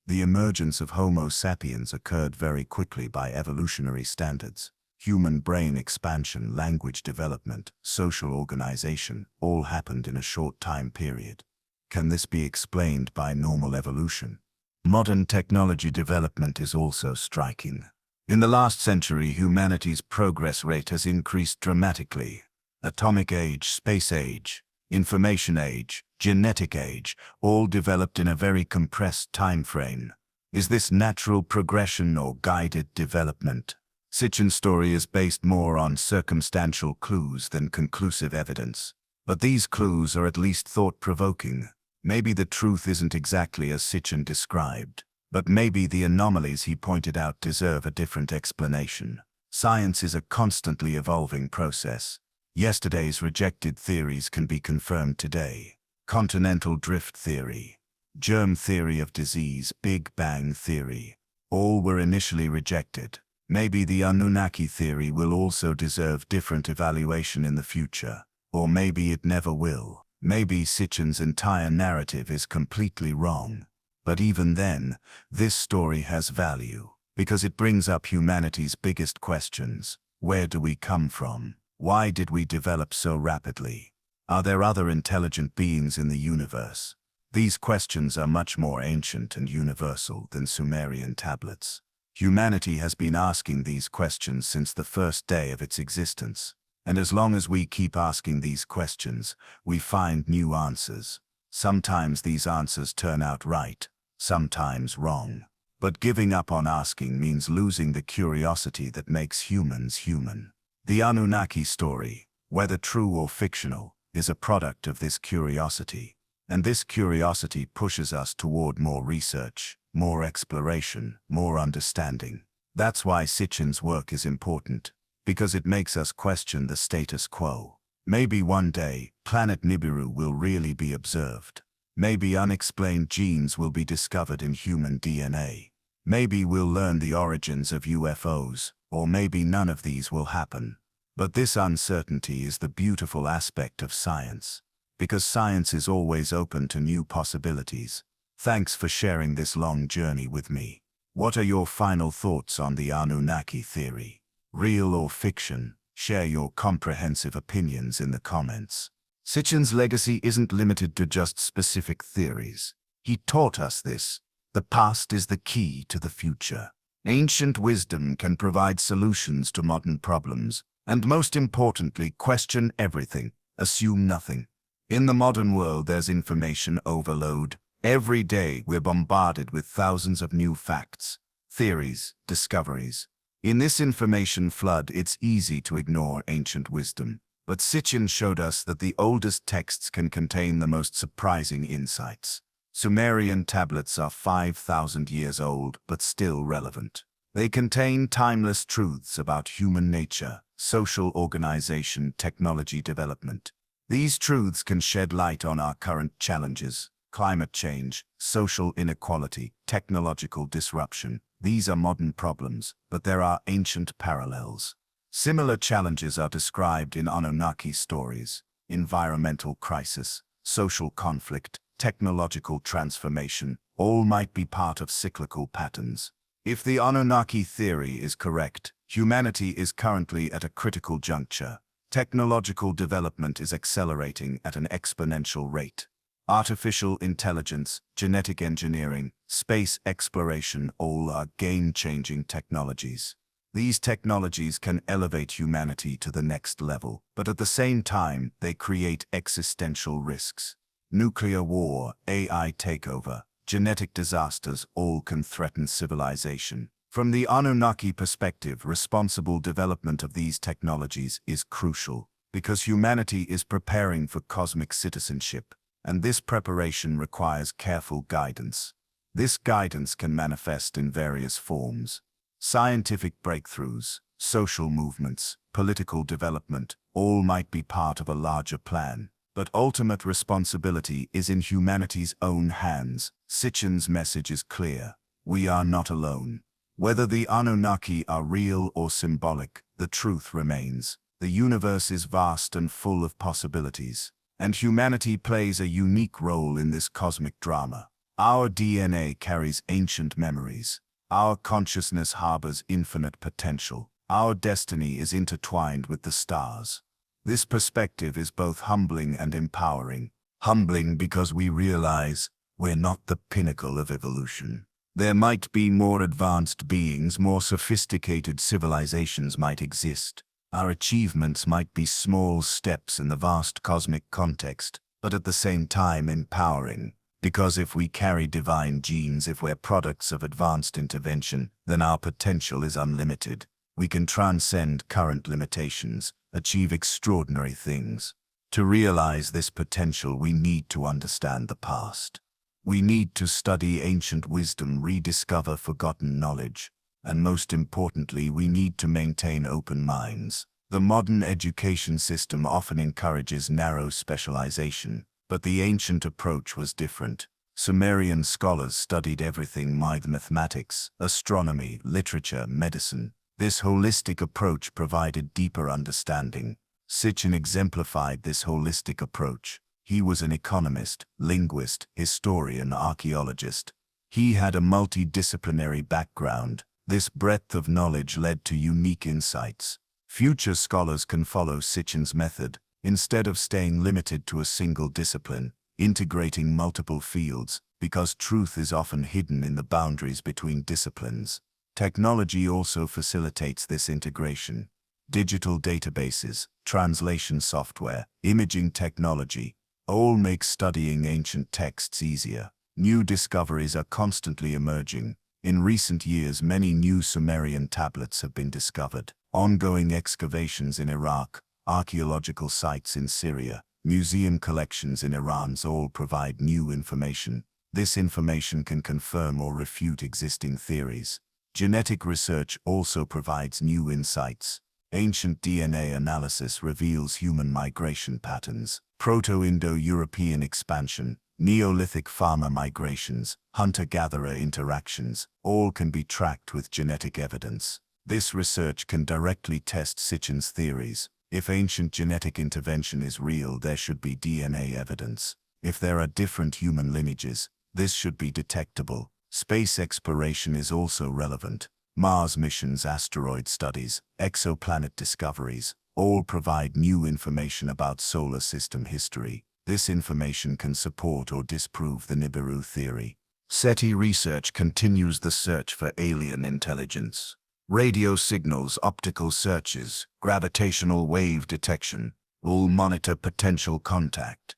The emergence of Homo sapiens occurred very quickly by evolutionary standards. Human brain expansion, language development, social organization, all happened in a short time period. Can this be explained by normal evolution? Modern technology development is also striking. In the last century, humanity's progress rate has increased dramatically. Atomic age, space age, information age, genetic age, all developed in a very compressed time frame. Is this natural progression or guided development? Sitchin's story is based more on circumstantial clues than conclusive evidence. But these clues are at least thought-provoking. Maybe the truth isn't exactly as Sitchin described, but maybe the anomalies he pointed out deserve a different explanation. Science is a constantly evolving process. Yesterday's rejected theories can be confirmed today. Continental drift theory, germ theory of disease, Big Bang theory, all were initially rejected. Maybe the Anunnaki theory will also deserve different evaluation in the future. Or maybe it never will. Maybe Sitchin's entire narrative is completely wrong. But even then, this story has value, because it brings up humanity's biggest questions. Where do we come from? Why did we develop so rapidly? Are there other intelligent beings in the universe? These questions are much more ancient and universal than Sumerian tablets. Humanity has been asking these questions since the first day of its existence. And as long as we keep asking these questions, we find new answers. Sometimes these answers turn out right, sometimes wrong. But giving up on asking means losing the curiosity that makes humans human. The Anunnaki story, whether true or fictional, is a product of this curiosity. And this curiosity pushes us toward more research, more exploration, more understanding. That's why Sitchin's work is important, because it makes us question the status quo. Maybe one day, planet Nibiru will really be observed. Maybe unexplained genes will be discovered in human DNA. Maybe we'll learn the origins of UFOs, or maybe none of these will happen. But this uncertainty is the beautiful aspect of science, because science is always open to new possibilities. Thanks for sharing this long journey with me. What are your final thoughts on the Anunnaki theory? Real or fiction? Share your comprehensive opinions in the comments. Sitchin's legacy isn't limited to just specific theories. He taught us this. The past is the key to the future. Ancient wisdom can provide solutions to modern problems, and most importantly, question everything, assume nothing. In the modern world, there's information overload. Every day, we're bombarded with thousands of new facts, theories, discoveries. In this information flood, it's easy to ignore ancient wisdom. But Sitchin showed us that the oldest texts can contain the most surprising insights. Sumerian tablets are 5,000 years old, but still relevant. They contain timeless truths about human nature, social organization, technology development. These truths can shed light on our current challenges: climate change, social inequality, technological disruption. These are modern problems, but there are ancient parallels. Similar challenges are described in Anunnaki stories: environmental crisis, social conflict, technological transformation. All might be part of cyclical patterns. If the Anunnaki theory is correct, humanity is currently at a critical juncture. Technological development is accelerating at an exponential rate. Artificial intelligence, genetic engineering, space exploration, all are game-changing technologies. These technologies can elevate humanity to the next level, but at the same time, they create existential risks. Nuclear war, AI takeover, genetic disasters, all can threaten civilization. From the Anunnaki perspective, responsible development of these technologies is crucial, because humanity is preparing for cosmic citizenship, and this preparation requires careful guidance. This guidance can manifest in various forms: scientific breakthroughs, social movements, political development. All might be part of a larger plan, but ultimate responsibility is in humanity's own hands. Sitchin's message is clear: we are not alone. Whether the Anunnaki are real or symbolic, the truth remains. The universe is vast and full of possibilities, and humanity plays a unique role in this cosmic drama. Our DNA carries ancient memories. Our consciousness harbors infinite potential. Our destiny is intertwined with the stars. This perspective is both humbling and empowering. Humbling because we realize we're not the pinnacle of evolution. There might be more advanced beings, more sophisticated civilizations might exist. Our achievements might be small steps in the vast cosmic context, but at the same time empowering. Because if we carry divine genes, if we're products of advanced intervention, then our potential is unlimited. We can transcend current limitations, achieve extraordinary things. To realize this potential, we need to understand the past. We need to study ancient wisdom, rediscover forgotten knowledge, and most importantly, we need to maintain open minds. The modern education system often encourages narrow specialization, but the ancient approach was different. Sumerian scholars studied everything: mathematics, astronomy, literature, medicine. This holistic approach provided deeper understanding. Sitchin exemplified this holistic approach. He was an economist, linguist, historian, archaeologist. He had a multidisciplinary background. This breadth of knowledge led to unique insights. Future scholars can follow Sitchin's method, instead of staying limited to a single discipline, integrating multiple fields, because truth is often hidden in the boundaries between disciplines. Technology also facilitates this integration. Digital databases, translation software, imaging technology, all make studying ancient texts easier. New discoveries are constantly emerging. In recent years, many new Sumerian tablets have been discovered. Ongoing excavations in Iraq, archaeological sites in Syria, museum collections in Iran all provide new information. This information can confirm or refute existing theories. Genetic research also provides new insights. Ancient DNA analysis reveals human migration patterns. Proto-Indo-European expansion, Neolithic farmer migrations, hunter-gatherer interactions, all can be tracked with genetic evidence. This research can directly test Sitchin's theories. If ancient genetic intervention is real, there should be DNA evidence. If there are different human lineages, this should be detectable. Space exploration is also relevant. Mars missions, asteroid studies, exoplanet discoveries, all provide new information about solar system history. This information can support or disprove the Nibiru theory. SETI research continues the search for alien intelligence. Radio signals, optical searches, gravitational wave detection, all monitor potential contact.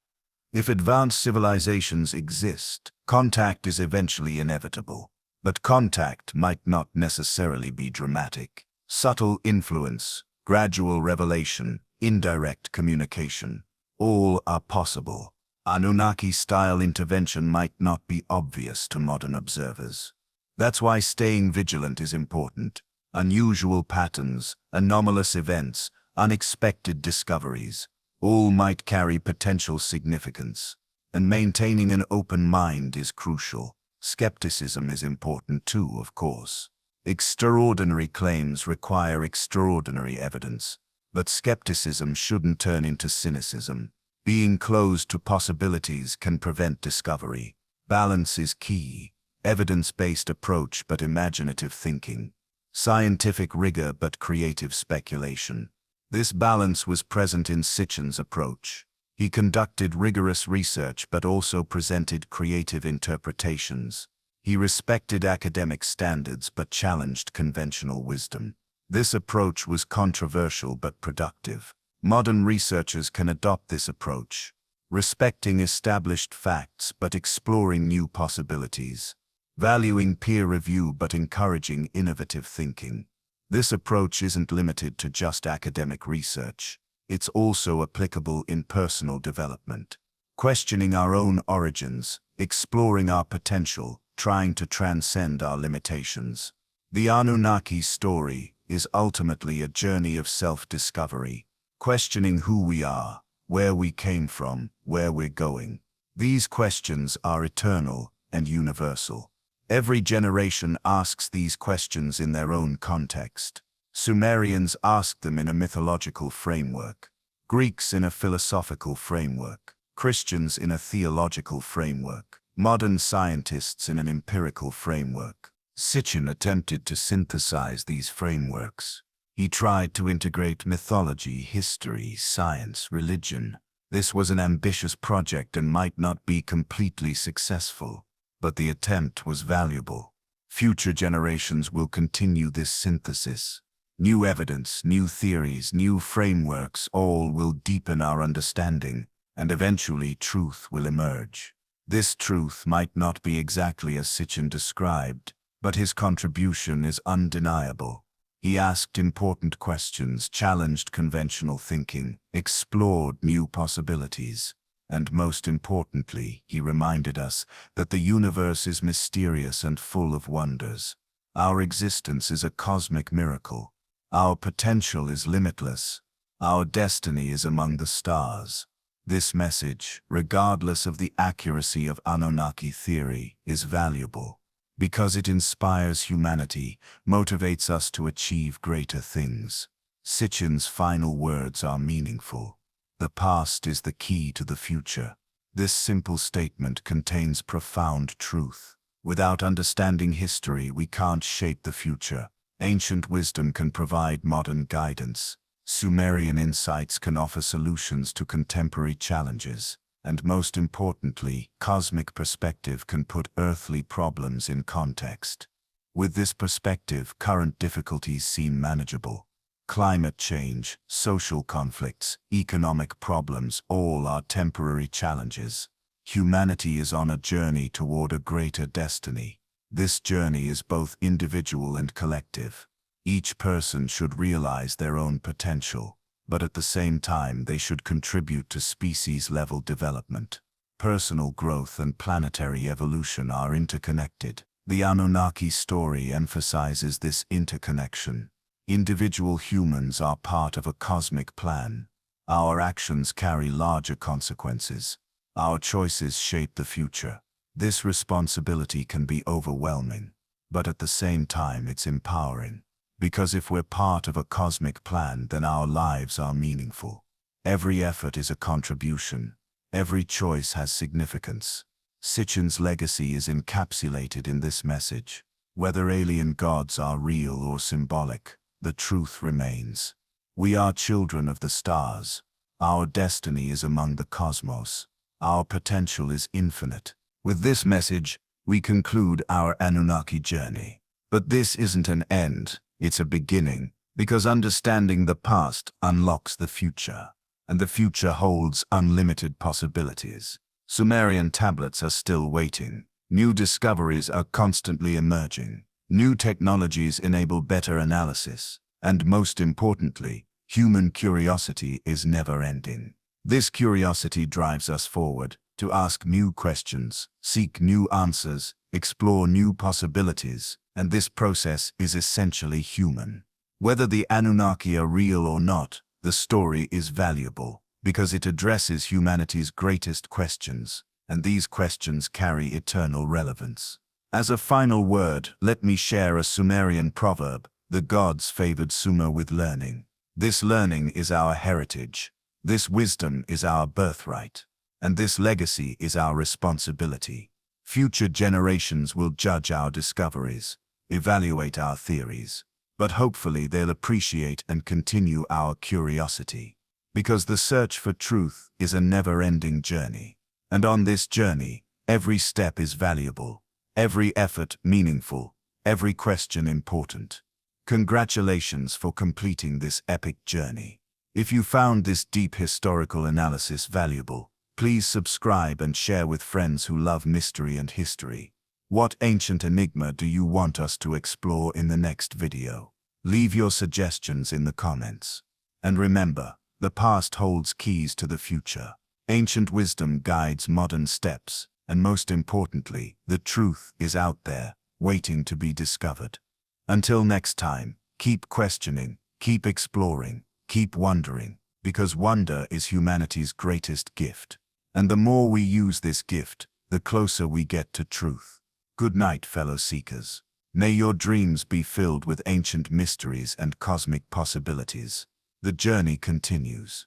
If advanced civilizations exist, contact is eventually inevitable. But contact might not necessarily be dramatic. Subtle influence, gradual revelation, indirect communication, all are possible. Anunnaki-style intervention might not be obvious to modern observers. That's why staying vigilant is important. Unusual patterns, anomalous events, unexpected discoveries, all might carry potential significance. And maintaining an open mind is crucial. Skepticism is important too, of course. Extraordinary claims require extraordinary evidence, but skepticism shouldn't turn into cynicism. Being closed to possibilities can prevent discovery. Balance is key. Evidence-based approach but imaginative thinking. Scientific rigor but creative speculation. This balance was present in Sitchin's approach. He conducted rigorous research but also presented creative interpretations. He respected academic standards but challenged conventional wisdom. This approach was controversial but productive. Modern researchers can adopt this approach, respecting established facts but exploring new possibilities, valuing peer review but encouraging innovative thinking. This approach isn't limited to just academic research. It's also applicable in personal development. Questioning our own origins, exploring our potential, trying to transcend our limitations. The Anunnaki story is ultimately a journey of self-discovery, questioning who we are, where we came from, where we're going. These questions are eternal and universal. Every generation asks these questions in their own context. Sumerians asked them in a mythological framework, Greeks in a philosophical framework, Christians in a theological framework, modern scientists in an empirical framework. Sitchin attempted to synthesize these frameworks. He tried to integrate mythology, history, science, religion. This was an ambitious project and might not be completely successful, but the attempt was valuable. Future generations will continue this synthesis. New evidence, new theories, new frameworks, all will deepen our understanding, and eventually truth will emerge. This truth might not be exactly as Sitchin described, but his contribution is undeniable. He asked important questions, challenged conventional thinking, explored new possibilities, and most importantly, he reminded us that the universe is mysterious and full of wonders. Our existence is a cosmic miracle. Our potential is limitless. Our destiny is among the stars. This message, regardless of the accuracy of Anunnaki theory, is valuable because it inspires humanity, motivates us to achieve greater things. Sitchin's final words are meaningful. The past is the key to the future. This simple statement contains profound truth. Without understanding history, we can't shape the future. Ancient wisdom can provide modern guidance. Sumerian insights can offer solutions to contemporary challenges. And most importantly, cosmic perspective can put earthly problems in context. With this perspective, current difficulties seem manageable. Climate change, social conflicts, economic problems, all are temporary challenges. Humanity is on a journey toward a greater destiny. This journey is both individual and collective. Each person should realize their own potential, but at the same time they should contribute to species-level development. Personal growth and planetary evolution are interconnected. The Anunnaki story emphasizes this interconnection. Individual humans are part of a cosmic plan. Our actions carry larger consequences. Our choices shape the future. This responsibility can be overwhelming, but at the same time it's empowering. Because if we're part of a cosmic plan, then our lives are meaningful. Every effort is a contribution. Every choice has significance. Sitchin's legacy is encapsulated in this message. Whether alien gods are real or symbolic, the truth remains. We are children of the stars. Our destiny is among the cosmos. Our potential is infinite. With this message, we conclude our Anunnaki journey. But this isn't an end, it's a beginning, because understanding the past unlocks the future, and the future holds unlimited possibilities. Sumerian tablets are still waiting. New discoveries are constantly emerging. New technologies enable better analysis, and most importantly, human curiosity is never-ending. This curiosity drives us forward to ask new questions, seek new answers, explore new possibilities, and this process is essentially human. Whether the Anunnaki are real or not, the story is valuable because it addresses humanity's greatest questions, and these questions carry eternal relevance. As a final word, let me share a Sumerian proverb: the gods favored Sumer with learning. This learning is our heritage. This wisdom is our birthright. And this legacy is our responsibility. Future generations will judge our discoveries, evaluate our theories, but hopefully they'll appreciate and continue our curiosity. Because the search for truth is a never-ending journey. And on this journey, every step is valuable, every effort meaningful, every question important. Congratulations for completing this epic journey. If you found this deep historical analysis valuable, please subscribe and share with friends who love mystery and history. What ancient enigma do you want us to explore in the next video? Leave your suggestions in the comments. And remember, the past holds keys to the future. Ancient wisdom guides modern steps, and most importantly, the truth is out there, waiting to be discovered. Until next time, keep questioning, keep exploring, keep wondering, because wonder is humanity's greatest gift. And the more we use this gift, the closer we get to truth. Good night, fellow seekers. May your dreams be filled with ancient mysteries and cosmic possibilities. The journey continues.